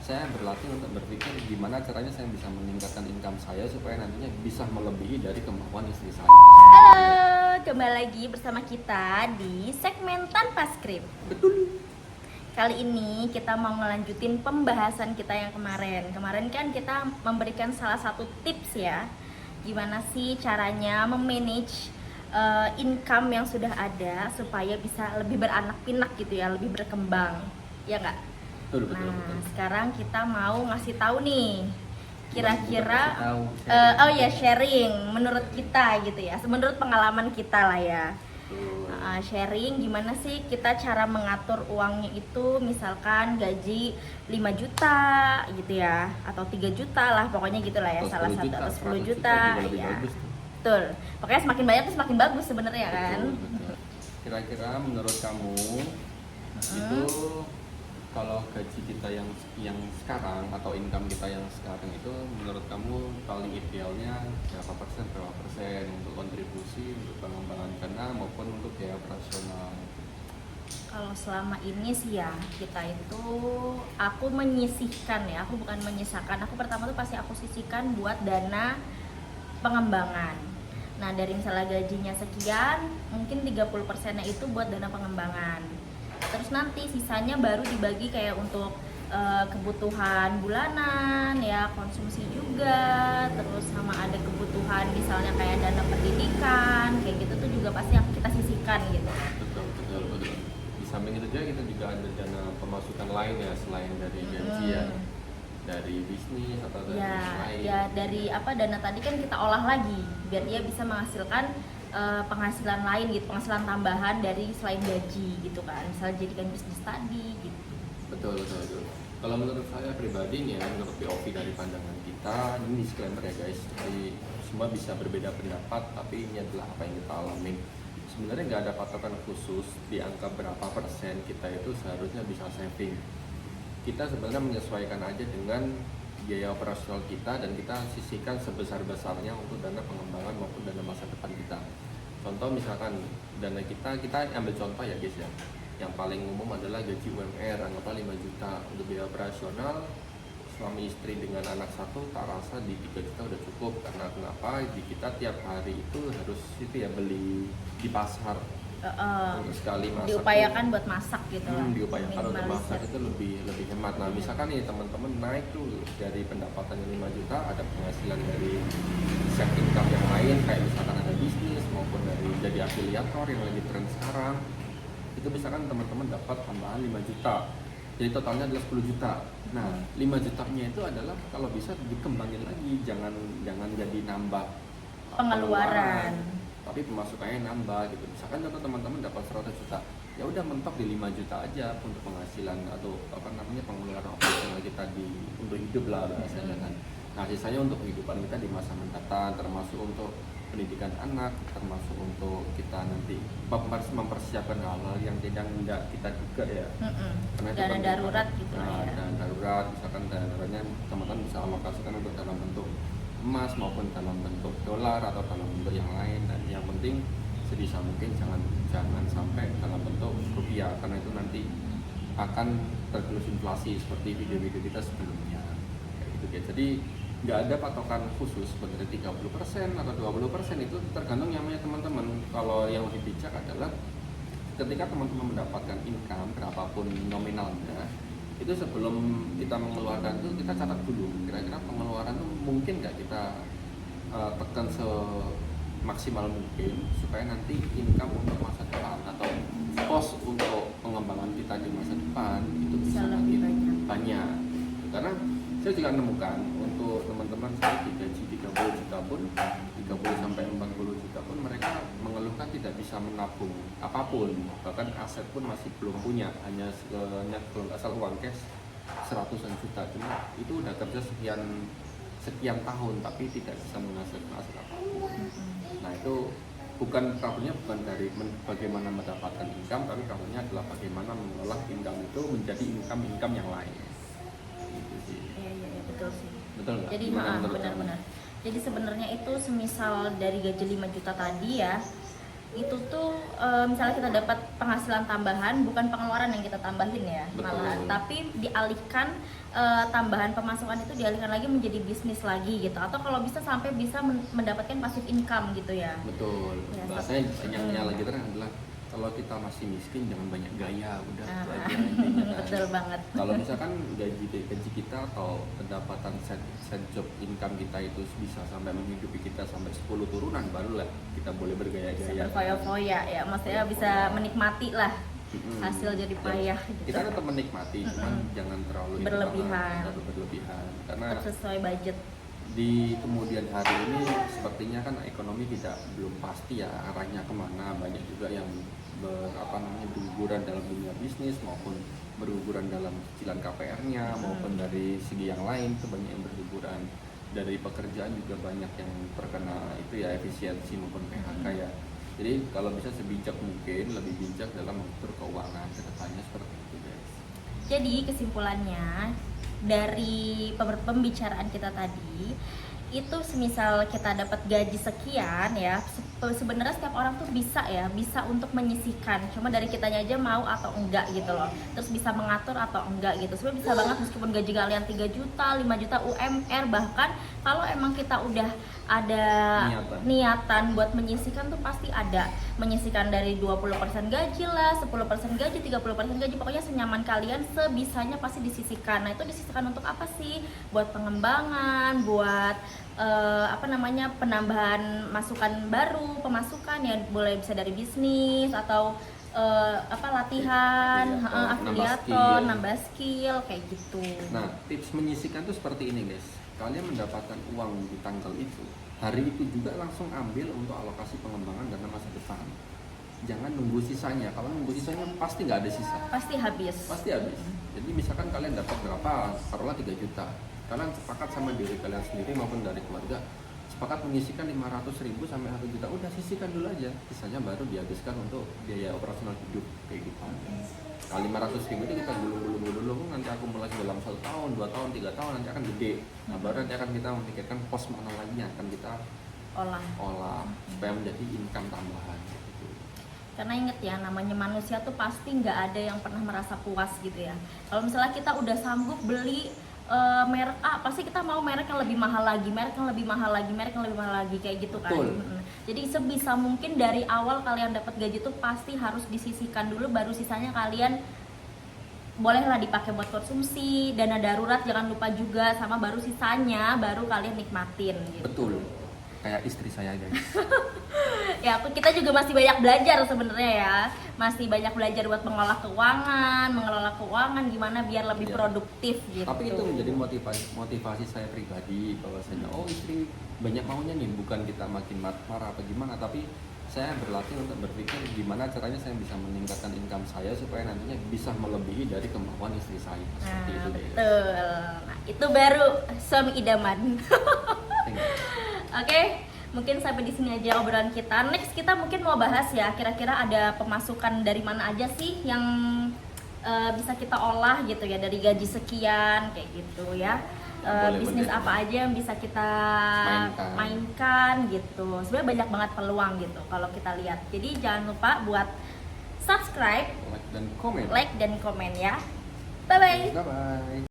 saya berlatih untuk berpikir gimana caranya saya bisa meningkatkan income saya supaya nantinya bisa melebihi dari kemampuan istri saya. Halo, kembali lagi bersama kita di segmen Tanpa Skrip. Betul. Kali ini kita mau ngelanjutin pembahasan kita yang kemarin. Kemarin kan kita memberikan salah satu tips ya, gimana sih caranya memanage income yang sudah ada supaya bisa lebih beranak pinak gitu ya, lebih berkembang, ya nggak? Betul. Nah, sekarang kita mau ngasih tahu nih, kira-kira sharing menurut kita gitu ya, menurut pengalaman kita lah ya. Sharing gimana sih kita cara mengatur uangnya itu, misalkan gaji 5 juta gitu ya, atau 3 juta lah pokoknya gitu lah ya, salah satu, atau 10 juta ya. Betul, pokoknya semakin banyak tuh semakin bagus sebenarnya kan. Betul. Kira-kira menurut kamu itu kalau gaji kita yang sekarang atau income kita yang sekarang itu menurut kamu paling idealnya berapa persen untuk kontribusi untuk pengembangan dana maupun untuk biaya operasional? Kalau selama ini sih ya, kita itu, aku menyisihkan ya, aku bukan menyisakan, aku pertama tuh pasti aku sisihkan buat dana pengembangan. Nah, dari misalnya gajinya sekian, mungkin 30%-nya itu buat dana pengembangan. Terus nanti sisanya baru dibagi kayak untuk kebutuhan bulanan ya, konsumsi juga, terus sama ada kebutuhan misalnya kayak dana pendidikan, kayak gitu tuh juga pasti yang kita sisihkan gitu. Betul. Di samping itu juga kita juga ada dana pemasukan lain ya selain dari gaji ya, dari bisnis atau dari lain. Ya dari dana tadi kan kita olah lagi biar dia bisa menghasilkan penghasilan lain gitu, penghasilan tambahan dari selain gaji gitu kan, misalnya jadikan bisnis tadi gitu. Betul. Kalau menurut saya pribadi nih ya, menurut POV dari pandangan kita, ini disclaimer ya guys, jadi semua bisa berbeda pendapat, tapi ini adalah apa yang kita alamin. Sebenarnya nggak ada patokan khusus di angka berapa persen kita itu seharusnya bisa saving. Kita sebenarnya menyesuaikan aja dengan biaya operasional kita dan kita sisihkan sebesar-besarnya untuk dana pengembangan maupun dana masa depan kita. Contoh misalkan dana kita ambil contoh ya guys ya, yang paling umum adalah gaji UMR anggaplah 5 juta untuk biaya operasional suami istri dengan anak satu, tak rasa di 3 juta udah cukup. Karena kenapa? Di kita tiap hari itu harus itu ya beli di pasar untuk sekali masak diupayakan buat masak gitu lah. diupayakan untuk masak itu lebih hemat. Nah misalkan nih teman-teman naik tuh dari pendapatannya 5 juta, ada penghasilan dari set income yang lain kayak misalkan ada bisnis maupun dari jadi afiliator yang lagi tren sekarang, itu misalkan teman-teman dapat tambahan 5 juta, jadi totalnya adalah 10 juta. Nah 5 jutanya itu adalah kalau bisa dikembangin lagi, jangan jadi nambah pengeluaran, tapi pemasukannya nambah gitu. Misalkan contoh teman-teman dapat 100 juta, ya udah mentok di 5 juta aja untuk penghasilan atau pengeluaran operasional kita untuk hidup lah bahasanya kan. Nah sisanya untuk kehidupan kita di masa mendatang, termasuk untuk pendidikan anak, termasuk untuk kita nanti mempersiapkan hal-hal yang tidak kita duga ya. Karena itu dana darurat gitu ya. ya. Dana darurat, misalkan dana daruratnya teman-teman bisa alokasikan untuk dalam bentuk emas maupun dalam bentuk dolar atau dalam bentuk yang lain, dan yang penting sebisa mungkin jangan sampai dalam bentuk rupiah, karena itu nanti akan tergerus inflasi seperti video-video kita sebelumnya kayak gitu ya. Jadi nggak ada patokan khusus sebenarnya 30% atau 20%, itu tergantung namanya teman-teman. Kalau yang lebih bijak adalah ketika teman-teman mendapatkan income berapapun nominalnya, itu sebelum kita mengeluarkan itu kita catat dulu kira-kira pengeluaran itu mungkin nggak kita tekan semaksimal mungkin supaya nanti income untuk masa depan atau pos untuk pengembangan kita di masa depan itu bisa lebih banyak. Karena saya juga menemukan untuk teman-teman saya digaji 30 juta pun, 30 sampai 40 juta pun mereka mengeluhkan tidak bisa menabung apapun, bahkan aset pun masih belum punya, hanya kalau nggak salah uang cash 100-an juta. Cuma itu udah kerja sekian tahun tapi tidak bisa menghasilkan aset apapun. Nah itu problemnya bukan dari bagaimana mendapatkan income, tapi problemnya adalah bagaimana mengolah income itu menjadi income yang lain. Gitu sih. Iya, betul sih. Betul nggak? Jadi benar-benar. Jadi sebenarnya itu semisal dari gaji 5 juta tadi ya, itu tuh misalnya kita dapat penghasilan tambahan, bukan pengeluaran yang kita tambahin ya, Betul. malahan, tapi dialihkan, tambahan pemasukan itu dialihkan lagi menjadi bisnis lagi gitu, atau kalau bisa sampai bisa mendapatkan passive income gitu ya. Betul. Ya, Bahasanya yang lagi tren adalah kalau kita masih miskin jangan banyak gaya, udah itu Nah, aja intinya kan. betul banget. Kalau misalkan gaji kita atau pendapatan set job income kita itu bisa sampai menghidupi kita sampai 10 turunan, barulah kita boleh Bisa bergaya-gaya. berfoya-foya ya, maksudnya bisa menikmati lah hasil jadi payah gitu. Kita tetap menikmati, cuman jangan terlalu itu Berlebihan. banget, terlalu berlebihan. Karena Tetap sesuai budget. di kemudian hari ini sepertinya kan ekonomi belum pasti ya arahnya kemana. Banyak juga yang berguguran dalam dunia bisnis maupun berguguran dalam cicilan KPR-nya maupun dari segi yang lain itu banyak yang berguguran. Dari pekerjaan juga banyak yang terkena itu ya, efisiensi maupun PHK ya. Jadi kalau bisa sebijak mungkin, lebih bijak dalam mengatur keuangan ke depannya seperti itu guys. Jadi kesimpulannya dari pembicaraan kita tadi itu, semisal kita dapat gaji sekian ya, sebenarnya setiap orang tuh bisa untuk menyisihkan, cuma dari kitanya aja mau atau enggak gitu loh, terus bisa mengatur atau enggak gitu. Sebenarnya bisa banget meskipun gaji kalian 3 juta, 5 juta UMR, bahkan kalau emang kita udah ada niatan buat menyisihkan tuh pasti ada, menyisihkan dari 20% gaji lah, 10% gaji, 30% gaji, pokoknya senyaman kalian, sebisanya pasti disisihkan. Nah itu disisihkan untuk apa sih? Buat pengembangan, buat penambahan masukan baru, pemasukan ya, boleh bisa dari bisnis atau latihan, afiliator, nambah skill kayak gitu. Nah, tips menyisihkan tuh seperti ini guys. Kalian mendapatkan uang di tanggal itu, hari itu juga langsung ambil untuk alokasi pengembangan dana masa depan. Jangan nunggu sisanya. Kalau nunggu sisanya pasti nggak ada sisa. Pasti habis. Jadi misalkan kalian dapat berapa, taruhlah 3 juta. Kalian sepakat sama diri kalian sendiri maupun dari keluarga, sepakat menyisihkan 500.000 sampai 1 juta, udah sisihkan dulu aja, sisanya baru dihabiskan untuk biaya operasional hidup kayak gitu. Nah, 500.000 itu kita gulung nanti akumulasi dalam 1 tahun, 2 tahun, 3 tahun nanti akan gede. Nah baru nanti akan kita memikirkan pos mana lagi yang akan kita olah supaya menjadi income tambahan gitu. Karena inget ya, namanya manusia tuh pasti nggak ada yang pernah merasa puas gitu ya. Kalau misalnya kita udah sanggup beli merek A, pasti kita mau merek yang lebih mahal lagi, merek yang lebih mahal lagi kayak gitu kan. Betul. Jadi sebisa mungkin dari awal kalian dapat gaji tuh pasti harus disisihkan dulu, baru sisanya kalian bolehlah dipakai buat konsumsi, dana darurat jangan lupa juga, sama baru sisanya baru kalian nikmatin gitu. Betul. Kayak istri saya guys. Ya, kita juga masih banyak belajar sebenarnya ya, masih banyak belajar buat mengelola keuangan, gimana biar lebih produktif gitu. Tapi itu menjadi motivasi saya pribadi, bahwasanya istri banyak maunya nih, bukan kita makin marah apa gimana, tapi saya berlatih untuk berpikir gimana caranya saya bisa meningkatkan income saya supaya nantinya bisa melebihi dari kemauan istri saya. Seperti itu guys. Betul. Nah, itu baru suami idaman. Oke, mungkin sampai di sini aja obrolan kita. Next kita mungkin mau bahas ya, kira-kira ada pemasukan dari mana aja sih yang bisa kita olah gitu ya, dari gaji sekian kayak gitu ya. Bisnis apa aja yang bisa kita mainkan gitu. Sebenarnya banyak banget peluang gitu kalau kita lihat. Jadi jangan lupa buat subscribe, like dan komen ya. Bye bye.